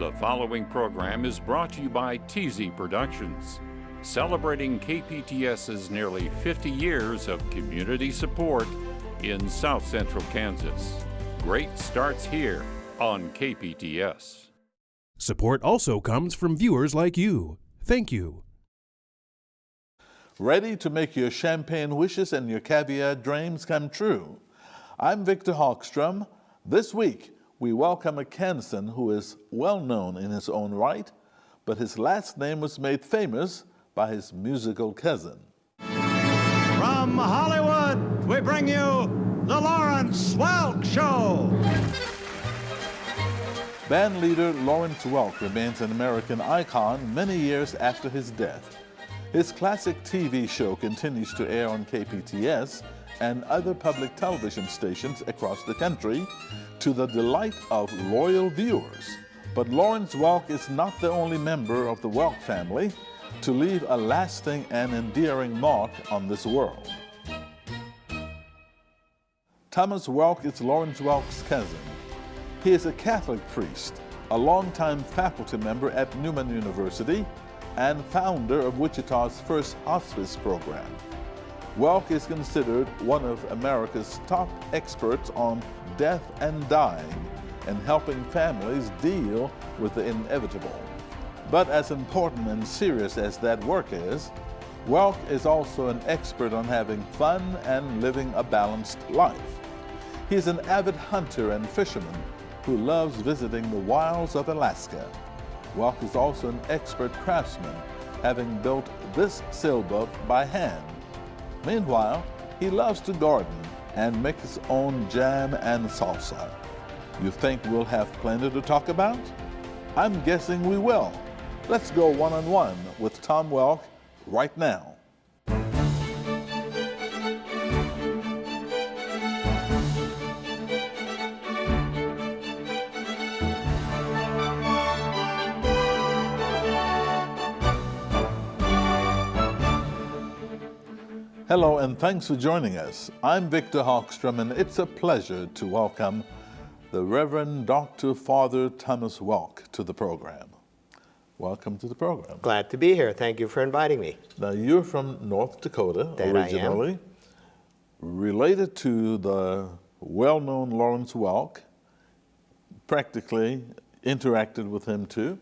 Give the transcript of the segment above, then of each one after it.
The following program is brought to you by TZ Productions, celebrating KPTS's nearly 50 years of community support in South Central Kansas. Great starts here on KPTS. Support also comes from viewers like you. Thank you. Ready to make your champagne wishes and your caviar dreams come true? I'm Victor Hogstrom. This week, we welcome a Kansan who is well known in his own right, but his last name was made famous by his musical cousin. From Hollywood, we bring you the Lawrence Welk Show. Band leader Lawrence Welk remains an American icon many years after his death. His classic TV show continues to air on KPTS and other public television stations across the country to the delight of loyal viewers. But Lawrence Welk is not the only member of the Welk family to leave a lasting and endearing mark on this world. Thomas Welk is Lawrence Welk's cousin. He is a Catholic priest, a longtime faculty member at Newman University, and founder of Wichita's first hospice program. Welk is considered one of America's top experts on death and dying and helping families deal with the inevitable. But as important and serious as that work is, Welk is also an expert on having fun and living a balanced life. He is an avid hunter and fisherman who loves visiting the wilds of Alaska. Welk is also an expert craftsman, having built this sailboat by hand. Meanwhile, he loves to garden and make his own jam and salsa. You think we'll have plenty to talk about? I'm guessing we will. Let's go one-on-one with Tom Welk right now. Hello, and thanks for joining us. I'm Victor Hogstrom, and it's a pleasure to welcome the Reverend Dr. Father Thomas Welk to the program. Welcome to the program. Glad to be here. Thank you for inviting me. Now, you're from North Dakota originally, related to the well-known Lawrence Welk, practically interacted with him too.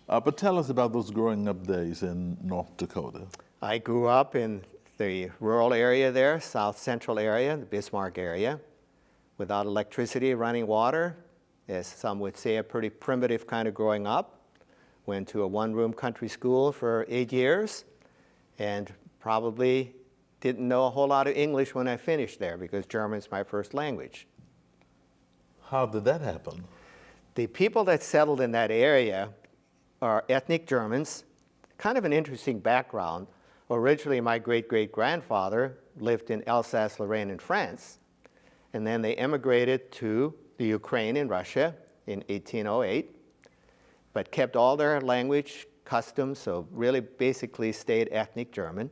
But tell us about those growing up days in North Dakota. I grew up in the rural area there, south central area, the Bismarck area, without electricity, running water, as some would say, a pretty primitive kind of growing up. Went to a one-room country school for 8 years and probably didn't know a whole lot of English when I finished there because German's my first language. How did that happen? The people that settled in that area are ethnic Germans, kind of an interesting background. Originally, my great-great-grandfather lived in Alsace-Lorraine in France, and then they emigrated to the Ukraine and Russia in 1808, but kept all their language, customs, so really basically stayed ethnic German.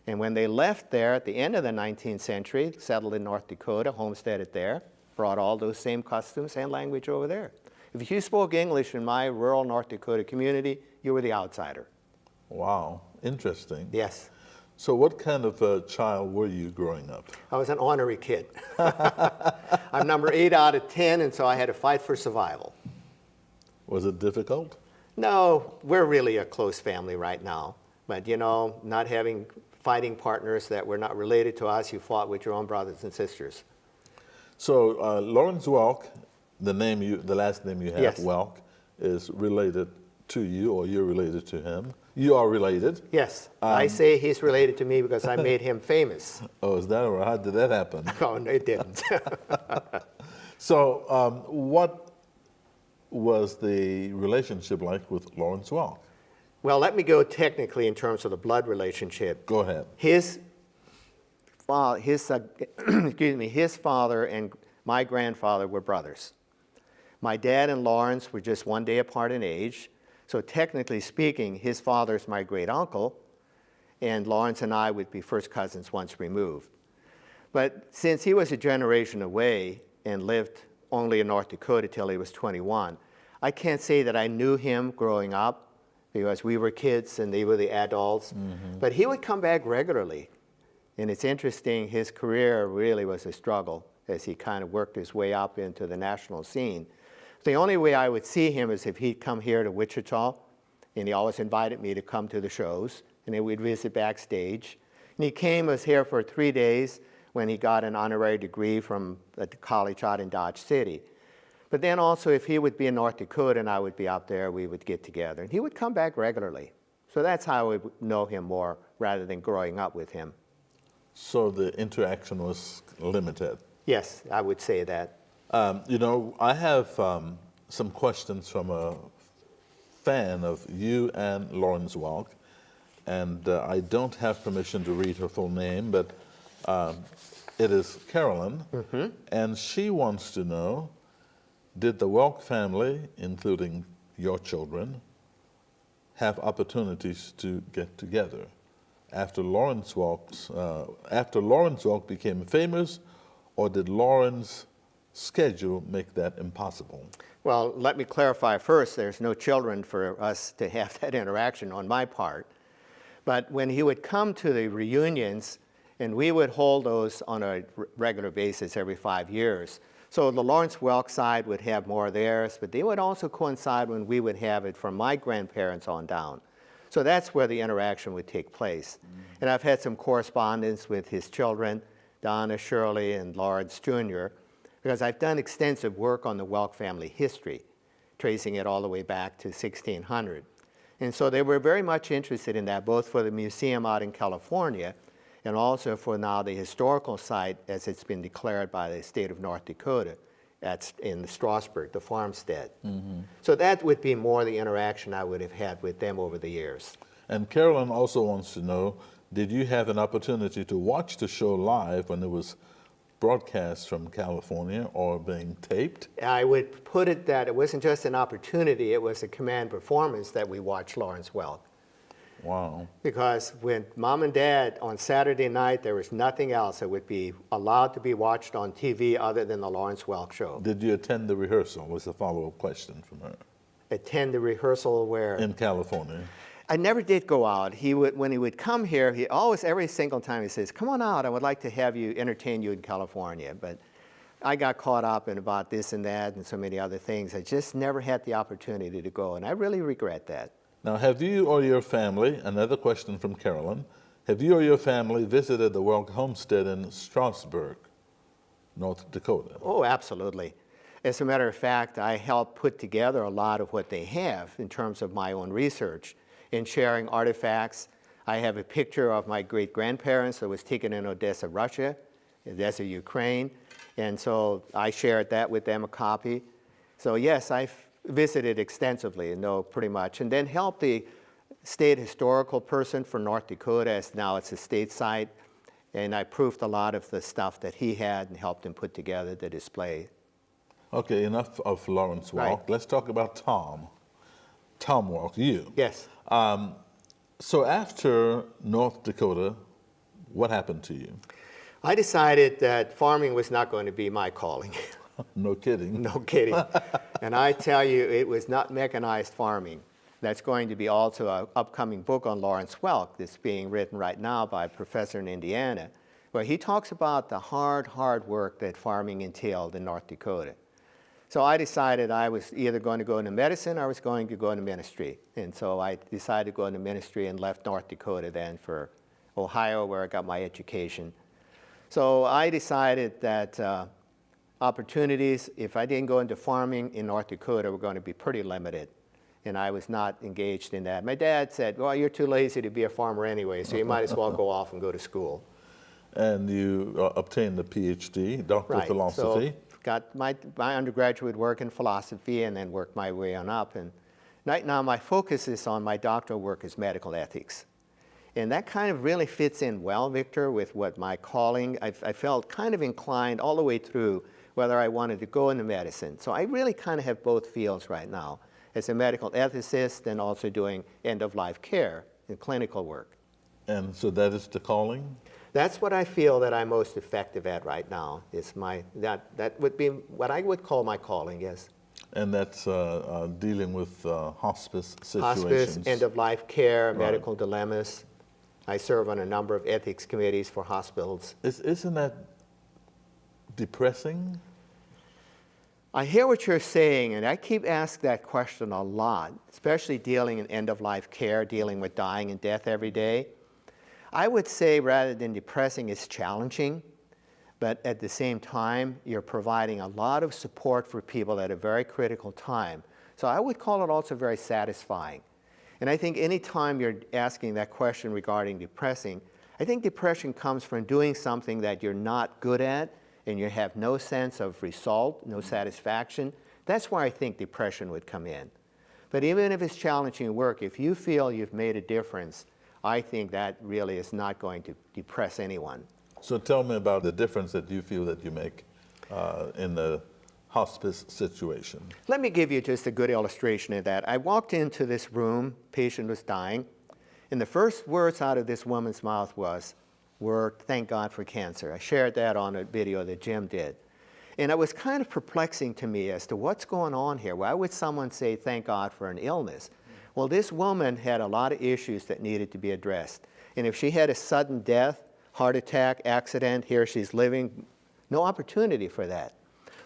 And when they left there at the end of the 19th century, settled in North Dakota, homesteaded there, brought all those same customs and language over there. If you spoke English in my rural North Dakota community, you were the outsider. Wow, interesting. Yes. So what kind of a child were you growing up? I was an ornery kid. I'm number 8 out of 10, and so I had to fight for survival. Was it difficult? No, we're really a close family right now. But, you know, not having fighting partners that were not related to us, you fought with your own brothers and sisters. So Lawrence Welk, the last name you have, yes. Welk, is related to you, or you're related to him. You are related. Yes, I say he's related to me because I made him famous. Oh, is that right? How did that happen? Oh, no, it didn't. So what was the relationship like with Lawrence Welk? Well, let me go technically in terms of the blood relationship. Go ahead. His father and my grandfather were brothers. My dad and Lawrence were just 1 day apart in age. So technically speaking, his father's my great uncle, and Lawrence and I would be first cousins once removed. But since he was a generation away and lived only in North Dakota till he was 21, I can't say that I knew him growing up because we were kids and they were the adults, but he would come back regularly. And it's interesting, his career really was a struggle as he kind of worked his way up into the national scene. The only way I would see him is if he'd come here to Wichita, and he always invited me to come to the shows, and then we'd visit backstage. And he came, was here for 3 days when he got an honorary degree from the college out in Dodge City. But then also, if he would be in North Dakota and I would be out there, we would get together. And he would come back regularly. So that's how I would know him more rather than growing up with him. So the interaction was limited. Yes, I would say that. You know, I have some questions from a fan of you and Lawrence Welk, and I don't have permission to read her full name, but it is Carolyn, and she wants to know, did the Welk family, including your children, have opportunities to get together after Lawrence Welk became famous, or did Lawrence's schedule make that impossible? Well, let me clarify first, there's no children for us to have that interaction on my part. But when he would come to the reunions, and we would hold those on a regular basis every 5 years. So the Lawrence Welk side would have more of theirs, but they would also coincide when we would have it from my grandparents on down. So that's where the interaction would take place. And I've had some correspondence with his children, Donna, Shirley, and Lawrence Jr., because I've done extensive work on the Welk family history, tracing it all the way back to 1600. And so they were very much interested in that, both for the museum out in California and also for now the historical site as it's been declared by the state of North Dakota in Strasburg, the farmstead. So that would be more the interaction I would have had with them over the years. And Carolyn also wants to know, did you have an opportunity to watch the show live when it was broadcast from California or being taped? I would put it that it wasn't just an opportunity, it was a command performance that we watched Lawrence Welk. Wow. Because when Mom and Dad on Saturday night, there was nothing else that would be allowed to be watched on TV other than the Lawrence Welk show. Did you attend the rehearsal? Was a follow-up question from her. Attend the rehearsal where? In California. I never did go out. When he would come here, he always, every single time he says, come on out, I would like to have you, entertain you in California. But I got caught up in about this and that and so many other things. I just never had the opportunity to go, and I really regret that. Now, have you or your family, another question from Carolyn, have you or your family visited the Welk homestead in Strasburg, North Dakota? Oh, absolutely. As a matter of fact, I helped put together a lot of what they have in terms of my own research in sharing artifacts. I have a picture of my great-grandparents that was taken in Odessa, Russia, Odessa, Ukraine, and so I shared that with them, a copy. So yes, I've visited extensively and know pretty much, and then helped the state historical person for North Dakota, as now it's a state site, and I proofed a lot of the stuff that he had and helped him put together the display. Okay, enough of Lawrence Welk. Right. Let's talk about Tom. Tom Welk, you. Yes. So after North Dakota, what happened to you? I decided that farming was not going to be my calling. No kidding. No kidding. And I tell you, it was not mechanized farming. That's going to be also an upcoming book on Lawrence Welk that's being written right now by a professor in Indiana, where he talks about the hard work that farming entailed in North Dakota. So I decided I was either going to go into medicine or I was going to go into ministry. And so I decided to go into ministry and left North Dakota then for Ohio, where I got my education. So I decided that opportunities, if I didn't go into farming in North Dakota, were going to be pretty limited. And I was not engaged in that. My dad said, well, you're too lazy to be a farmer anyway, so you might as well go off and go to school. And you obtained a PhD, Doctor of Philosophy. So got my undergraduate work in philosophy and then worked my way on up. And right now my focus is on my doctoral work is medical ethics. And that kind of really fits in well, Victor, with what my calling, I felt kind of inclined all the way through whether I wanted to go into medicine. So I really kind of have both fields right now, as a medical ethicist and also doing end-of-life care and clinical work. And so that is the calling? That's what I feel that I'm most effective at right now. Is that would be what I would call my calling, yes. And that's dealing with hospice situations. Hospice, end-of-life care, medical dilemmas. I serve on a number of ethics committees for hospitals. Isn't that depressing? I hear what you're saying, and I keep asking that question a lot, especially dealing in end-of-life care, dealing with dying and death every day. I would say rather than depressing, it's challenging, but at the same time, you're providing a lot of support for people at a very critical time. So I would call it also very satisfying. And I think any time you're asking that question regarding depressing, I think depression comes from doing something that you're not good at and you have no sense of result, no satisfaction. That's where I think depression would come in. But even if it's challenging work, if you feel you've made a difference, I think that really is not going to depress anyone. So tell me about the difference that you feel that you make in the hospice situation. Let me give you just a good illustration of that. I walked into this room, patient was dying, and the first words out of this woman's mouth were, "Thank God for cancer." I shared that on a video that Jim did. And it was kind of perplexing to me as to what's going on here. Why would someone say thank God for an illness? Well, this woman had a lot of issues that needed to be addressed. And if she had a sudden death, heart attack, accident, here she's living, no opportunity for that.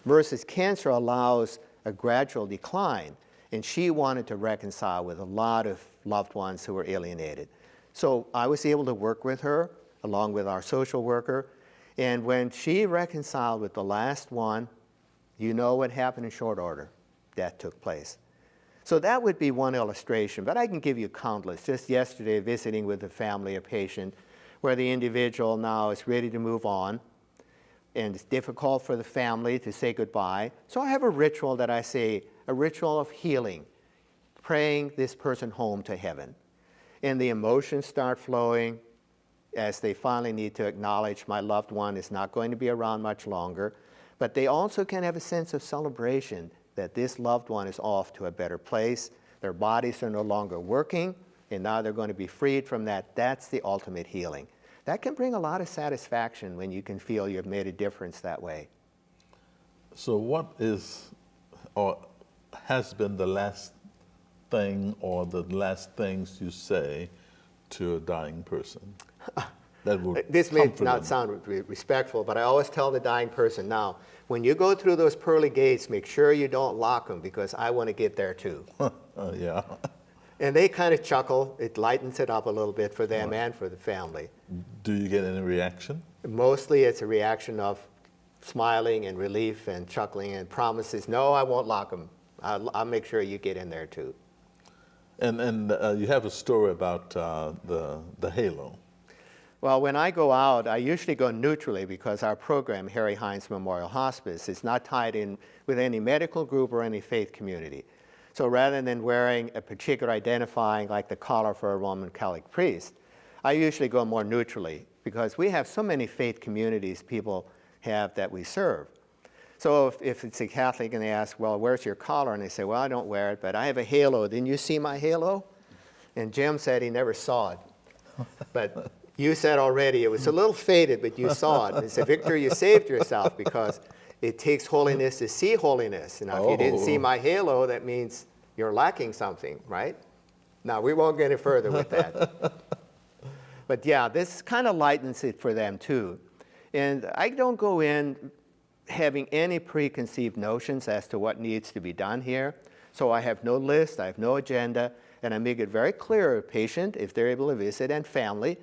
Versus cancer allows a gradual decline, and she wanted to reconcile with a lot of loved ones who were alienated. So I was able to work with her, along with our social worker, and when she reconciled with the last one, you know what happened in short order. Death took place. So that would be one illustration, but I can give you countless. Just yesterday, visiting with a family, a patient, where the individual now is ready to move on, and it's difficult for the family to say goodbye. So I have a ritual that I say, a ritual of healing, praying this person home to heaven. And the emotions start flowing as they finally need to acknowledge my loved one is not going to be around much longer. But they also can have a sense of celebration that this loved one is off to a better place. Their bodies are no longer working, and now they're going to be freed from that. That's the ultimate healing. That can bring a lot of satisfaction when you can feel you've made a difference that way. So what is or has been the last thing or the last things you say to a dying person that would This may comfort not them? sound respectful, but I always tell the dying person, now, when you go through those pearly gates, make sure you don't lock them, because I want to get there too. Yeah. And they kind of chuckle. It lightens it up a little bit for them and for the family. Do you get any reaction? Mostly it's a reaction of smiling and relief and chuckling and promises, no, I won't lock them. I'll make sure you get in there too. And you have a story about the halo. Well, when I go out, I usually go neutrally, because our program, Harry Hines Memorial Hospice, is not tied in with any medical group or any faith community. So rather than wearing a particular identifying, like the collar for a Roman Catholic priest, I usually go more neutrally, because we have so many faith communities people have that we serve. So if it's a Catholic and they ask, well, where's your collar? And they say, well, I don't wear it, but I have a halo. Didn't you see my halo? And Jim said he never saw it. But you said already it was a little faded, but you saw it. And he said, Victor, you saved yourself, because it takes holiness to see holiness. And if you didn't see my halo, that means you're lacking something, right? Now, we won't get any further with that. But yeah, this kind of lightens it for them too. And I don't go in having any preconceived notions as to what needs to be done here. So I have no list, I have no agenda, and I make it very clear to the patient, if they're able to visit, and family,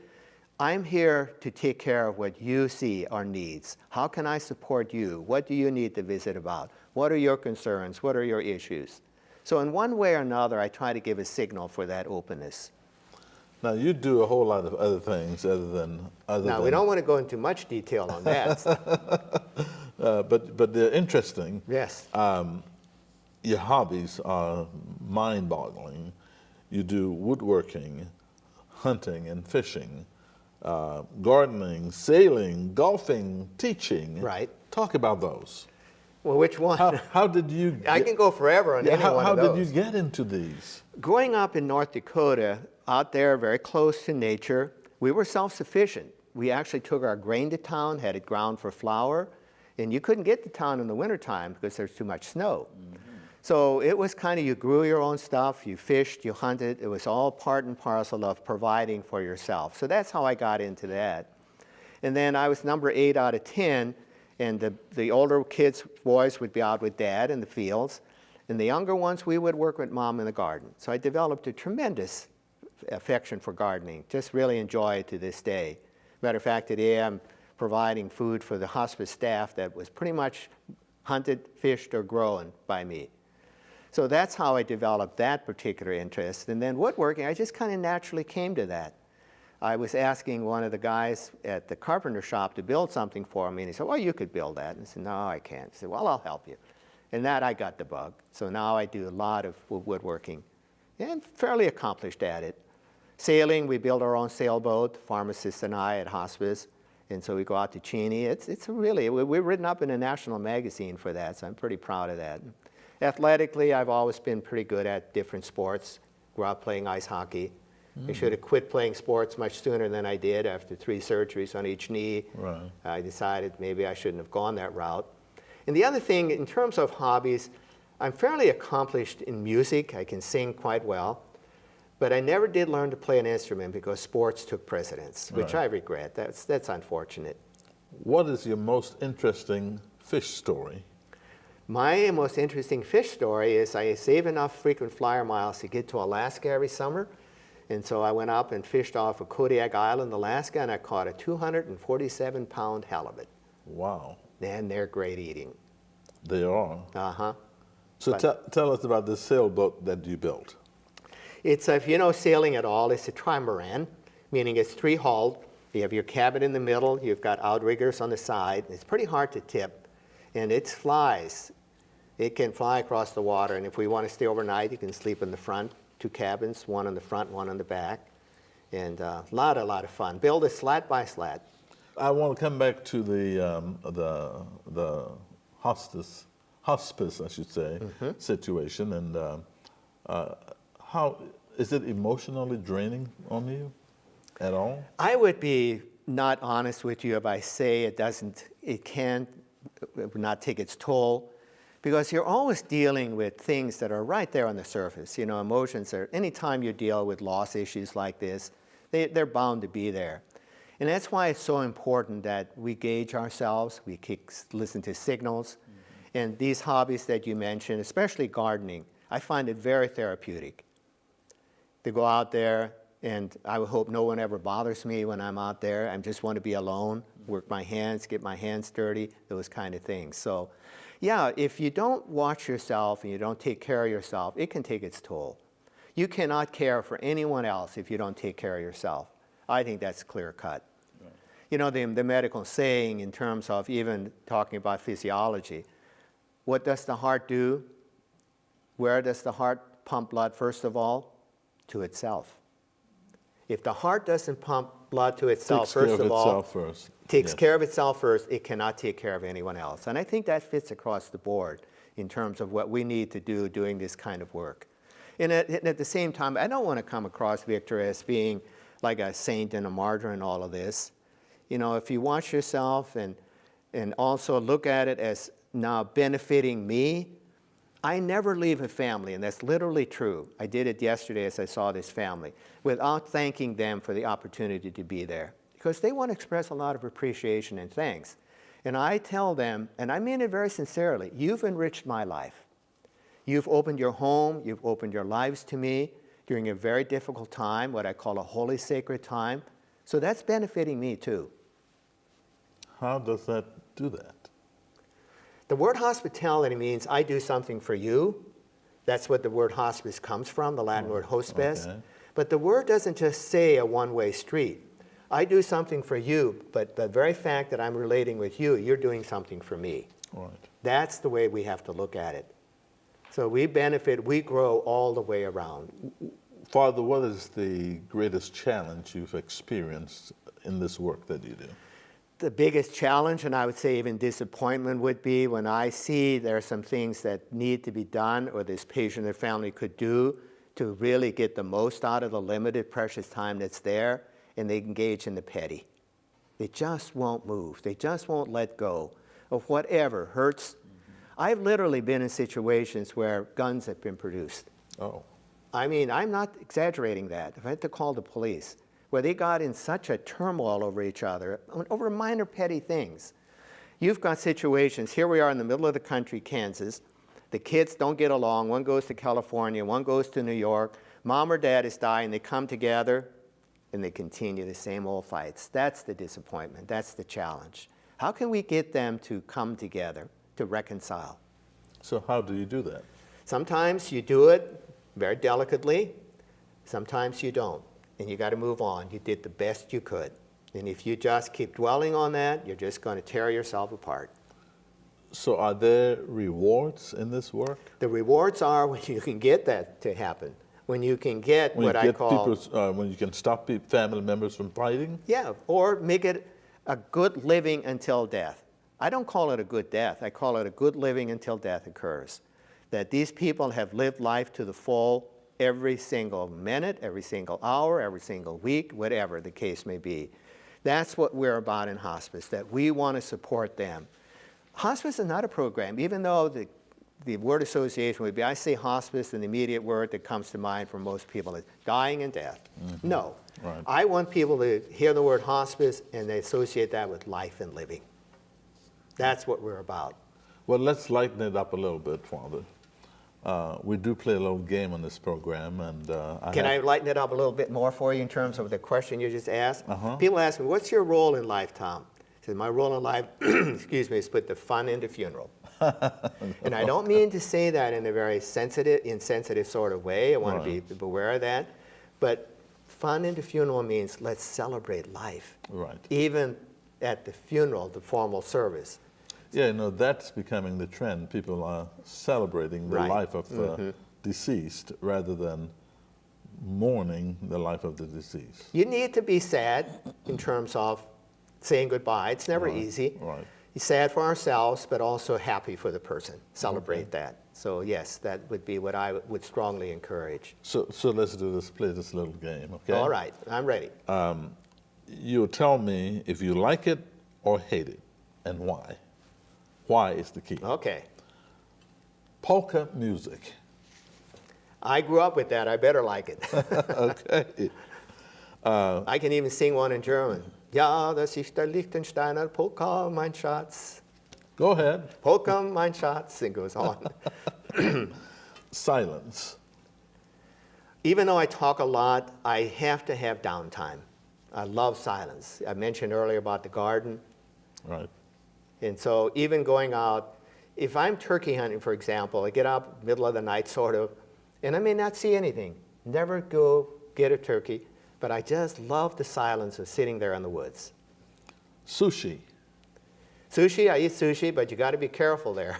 I'm here to take care of what you see are needs. How can I support you? What do you need to visit about? What are your concerns? What are your issues? So in one way or another, I try to give a signal for that openness. Now, you do a whole lot of other things Now, we don't want to go into much detail on that. but they're interesting. Yes. Your hobbies are mind-boggling. You do woodworking, hunting and fishing, gardening, sailing, golfing, teaching. Right. Talk about those. Well, which one? How did you... I can go forever on any one of those. How did you get into these? Growing up in North Dakota, out there very close to nature, we were self-sufficient. We actually took our grain to town, had it ground for flour, and you couldn't get to town in the wintertime because there's too much snow. Mm-hmm. So it was kind of, you grew your own stuff, you fished, you hunted. It was all part and parcel of providing for yourself. So that's how I got into that. And then I was number 8 out of 10, and the older kids, boys, would be out with Dad in the fields, and the younger ones, we would work with Mom in the garden. So I developed a tremendous affection for gardening, just really enjoy it to this day. Matter of fact, today I'm providing food for the hospice staff that was pretty much hunted, fished, or grown by me. So that's how I developed that particular interest. And then woodworking, I just kind of naturally came to that. I was asking one of the guys at the carpenter shop to build something for me, and he said, well, you could build that. And I said, no, I can't. He said, well, I'll help you. And that I got the bug. So now I do a lot of woodworking, and fairly accomplished at it. Sailing, we build our own sailboat, pharmacist and I at hospice. And so we go out to Cheney. It's really, we're written up in a national magazine for that, so I'm pretty proud of that. Athletically, I've always been pretty good at different sports. Grew up playing ice hockey. I should have quit playing sports much sooner than I did after 3 surgeries on each knee. Right. I decided maybe I shouldn't have gone that route. And the other thing, in terms of hobbies, I'm fairly accomplished in music. I can sing quite well. But I never did learn to play an instrument because sports took precedence, which I regret. That's unfortunate. What is your most interesting fish story? My most interesting fish story is I save enough frequent flyer miles to get to Alaska every summer. And so I went up and fished off of Kodiak Island, Alaska, and I caught a 247-pound halibut. Wow. And they're great eating. They are. Uh-huh. So tell us about the sailboat that you built. It's, if you know sailing at all, it's a trimaran, meaning it's 3-hulled. You have your cabin in the middle. You've got outriggers on the side. It's pretty hard to tip. And it flies. It can fly across the water. And if we want to stay overnight, you can sleep in the front. 2 cabins, one on the front, one on the back. And a lot of fun. Build it slat by slat. I want to come back to the hospice, I should say, situation. And how is it emotionally draining on you at all? I would be not honest with you if I say it can not take its toll, because you're always dealing with things that are right there on the surface. You know, emotions are, anytime you deal with loss issues like this, they're bound to be there. And that's why it's so important that we gauge ourselves, we listen to signals. And these hobbies that you mentioned, especially gardening, I find it very therapeutic to go out there, and I would hope no one ever bothers me when I'm out there. I just want to be alone, work my hands, get my hands dirty, those kind of things. So yeah, if you don't watch yourself and you don't take care of yourself, it can take its toll. You cannot care for anyone else if you don't take care of yourself. I think that's clear cut. Right. You know, the medical saying in terms of even talking about physiology, what does the heart do? Where does the heart pump blood first of all? To itself. If the heart doesn't pump blood to itself takes care of itself first, it cannot take care of anyone else. And I think that fits across the board in terms of what we need to do doing this kind of work. And at the same time, I don't want to come across, Victor, as being like a saint and a martyr in all of this. You know, if you watch yourself and also look at it as now benefiting me, I never leave a family, and that's literally true. I did it yesterday as I saw this family, without thanking them for the opportunity to be there, because they want to express a lot of appreciation and thanks. And I tell them, and I mean it very sincerely, you've enriched my life. You've opened your home, you've opened your lives to me during a very difficult time, what I call a holy sacred time. So that's benefiting me too. How does that do that? The word hospitality means I do something for you. That's what the word hospice comes from, the Latin word hospice. Okay. But the word doesn't just say a one-way street. I do something for you, but the very fact that I'm relating with you, you're doing something for me. Right. That's the way we have to look at it. So we benefit, we grow all the way around. Father, what is the greatest challenge you've experienced in this work that you do? The biggest challenge, and I would say even disappointment, would be when I see there are some things that need to be done or this patient or family could do to really get the most out of the limited precious time that's there, and they engage in the petty. They just won't move. They just won't let go of whatever hurts. I've literally been in situations where guns have been produced. Oh. I mean, I'm not exaggerating that. If I had to call the police, where they got in such a turmoil over each other, over minor petty things. You've got situations, here we are in the middle of the country, Kansas. The kids don't get along. One goes to California, one goes to New York. Mom or dad is dying. They come together, and they continue the same old fights. That's the disappointment. That's the challenge. How can we get them to come together, to reconcile? So how do you do that? Sometimes you do it very delicately. Sometimes you don't, and you got to move on. You did the best you could. And if you just keep dwelling on that, you're just going to tear yourself apart. So are there rewards in this work? The rewards are when you can get that to happen. When you can get When what you I get call... when you can stop family members from fighting? Yeah, or make it a good living until death. I don't call it a good death. I call it a good living until death occurs. That these people have lived life to the full every single minute, every single hour, every single week, whatever the case may be. That's what we're about in hospice, that we want to support them. Hospice is not a program, even though the word association would be, I say hospice, and the immediate word that comes to mind for most people is dying and death. Mm-hmm. No. Right. I want people to hear the word hospice and they associate that with life and living. That's what we're about. Well, let's lighten it up a little bit, Father. We do play a little game on this program, and Can I lighten it up a little bit more for you in terms of the question you just asked? People ask me, what's your role in life, Tom? I said, my role in life, excuse me, is put the fun into funeral. And I don't mean to say that in a very insensitive sort of way. I want to be aware of that. But fun into funeral means let's celebrate life. Right. Even at the funeral, the formal service. Yeah, that's becoming the trend. People are celebrating the life of the deceased rather than mourning the life of the deceased. You need to be sad in terms of saying goodbye. It's never easy. Right. You're sad for ourselves, but also happy for the person. Celebrate that. So yes, that would be what I would strongly encourage. So let's do this, play this little game, okay? All right, I'm ready. You'll tell me if you like it or hate it, and why. Why is the key. Okay. Polka music. I grew up with that. I better like it. Okay. I can even sing one in German. Ja, das ist der Liechtensteiner Polka, mein Schatz. Go ahead. Polka, mein Schatz. It goes on. Silence. Even though I talk a lot, I have to have downtime. I love silence. I mentioned earlier about the garden. Right. And so even going out, if I'm turkey hunting, for example, I get up middle of the night sort of, and I may not see anything. Never go get a turkey, but I just love the silence of sitting there in the woods. Sushi. Sushi, I eat sushi, but you got to be careful there.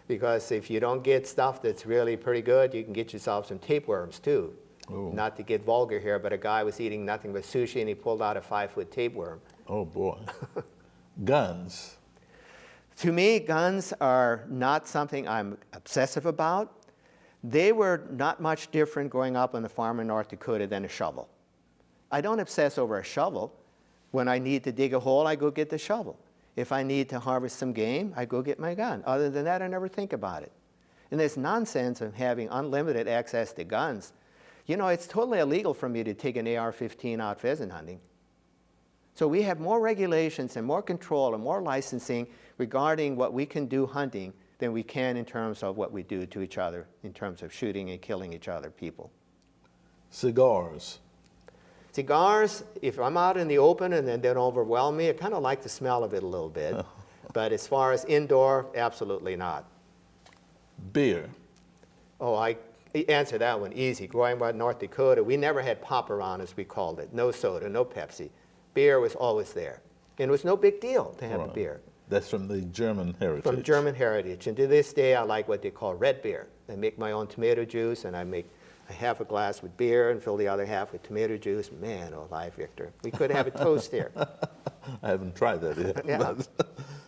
Because if you don't get stuff that's really pretty good, you can get yourself some tapeworms too. Ooh. Not to get vulgar here, but a guy was eating nothing but sushi and he pulled out a 5-foot tapeworm. Oh boy. Guns. To me, guns are not something I'm obsessive about. They were not much different growing up on the farm in North Dakota than a shovel. I don't obsess over a shovel. When I need to dig a hole, I go get the shovel. If I need to harvest some game, I go get my gun. Other than that, I never think about it. And this nonsense of having unlimited access to guns, it's totally illegal for me to take an AR-15 out pheasant hunting. So we have more regulations and more control and more licensing regarding what we can do hunting than we can in terms of what we do to each other, in terms of shooting and killing each other people. Cigars. Cigars, if I'm out in the open and then they don't overwhelm me, I kind of like the smell of it a little bit. But as far as indoor, absolutely not. Beer. Oh, I answer that one easy. Growing up in North Dakota, we never had pop around, as we called it. No soda, no Pepsi. Beer was always there. And it was no big deal to have a beer. That's from the German heritage. From German heritage. And to this day, I like what they call red beer. I make my own tomato juice, and I make a half a glass with beer and fill the other half with tomato juice. Man, oh, life, Victor. We could have a toast here. I haven't tried that yet. Yeah.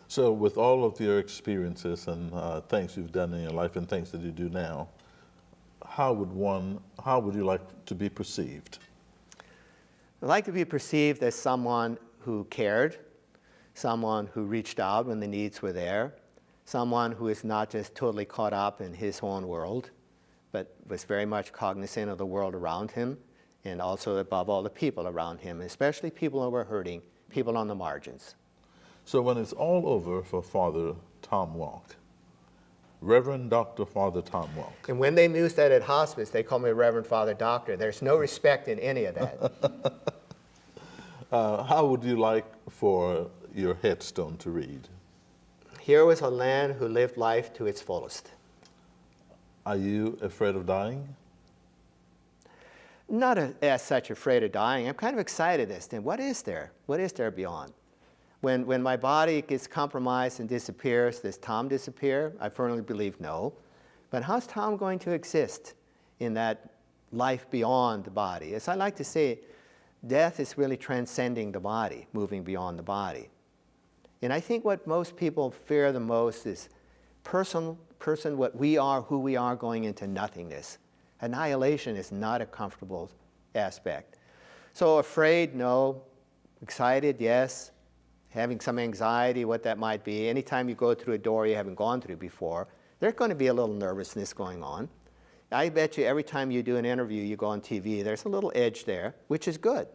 So with all of your experiences and things you've done in your life and things that you do now, how would you like to be perceived? I'd like to be perceived as someone who cared, someone who reached out when the needs were there, someone who is not just totally caught up in his own world, but was very much cognizant of the world around him, and also above all the people around him, especially people who were hurting, people on the margins. So when it's all over for Father Tom Welk, Reverend Dr. Father Tom Welk. And when they use that at hospice, they call me Reverend Father Doctor. There's no respect in any of that. How would you like for your headstone to read? Here was a man who lived life to its fullest. Are you afraid of dying? Not as such afraid of dying. I'm kind of excited as to what is there? What is there beyond? When my body gets compromised and disappears, does Tom disappear? I firmly believe no. But how's Tom going to exist in that life beyond the body? As I like to say, death is really transcending the body, moving beyond the body. And I think what most people fear the most is person, what we are, who we are, going into nothingness. Annihilation is not a comfortable aspect. So afraid, no. Excited, yes. Having some anxiety, what that might be. Anytime you go through a door you haven't gone through before, there's going to be a little nervousness going on. I bet you every time you do an interview, you go on TV, there's a little edge there, which is good,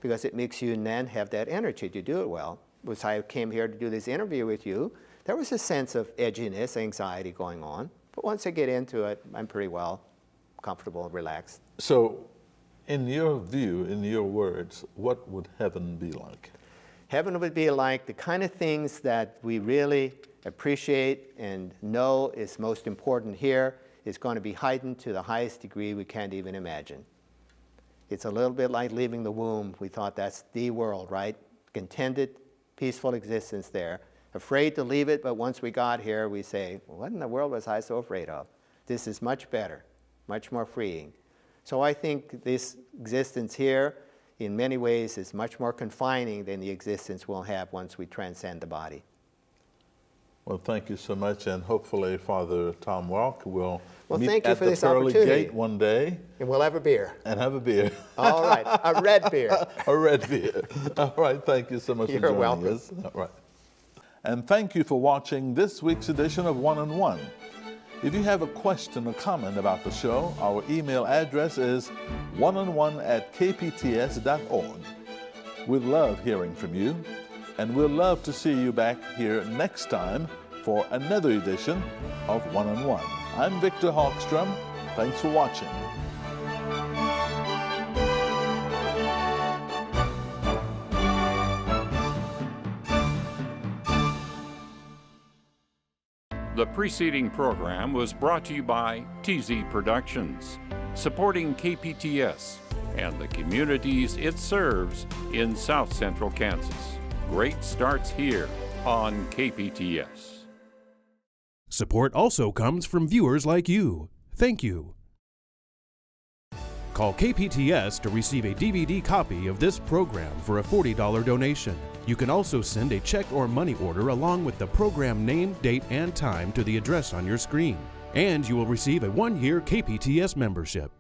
because it makes you then have that energy to do it well. As I came here to do this interview with you, there was a sense of edginess, anxiety going on. But once I get into it, I'm pretty well comfortable and relaxed. So, in your view, in your words, what would heaven be like? Heaven would be like the kind of things that we really appreciate and know is most important here is going to be heightened to the highest degree we can't even imagine. It's a little bit like leaving the womb. We thought that's the world, right? Contented, peaceful existence there. Afraid to leave it, but once we got here, we say, well, what in the world was I so afraid of? This is much better, much more freeing. So I think this existence here, in many ways, is much more confining than the existence we'll have once we transcend the body. Well, thank you so much, and hopefully Father Tom Welk will meet thank you at for the this pearly opportunity. gate one day. And we'll have a beer. And have a beer. All right, a red beer. A red beer. All right, thank you so much for You're joining welcome. us. All right. And thank you for watching this week's edition of One on One. If you have a question or comment about the show, our email address is oneonone@kpts.org. We'd love hearing from you, and we'd love to see you back here next time for another edition of One on One. I'm Victor Hogstrom. Thanks for watching. The preceding program was brought to you by TZ Productions, supporting KPTS and the communities it serves in South Central Kansas. Great starts here on KPTS. Support also comes from viewers like you. Thank you. Call KPTS to receive a DVD copy of this program for a $40 donation. You can also send a check or money order along with the program name, date, and time to the address on your screen. And you will receive a 1-year KPTS membership.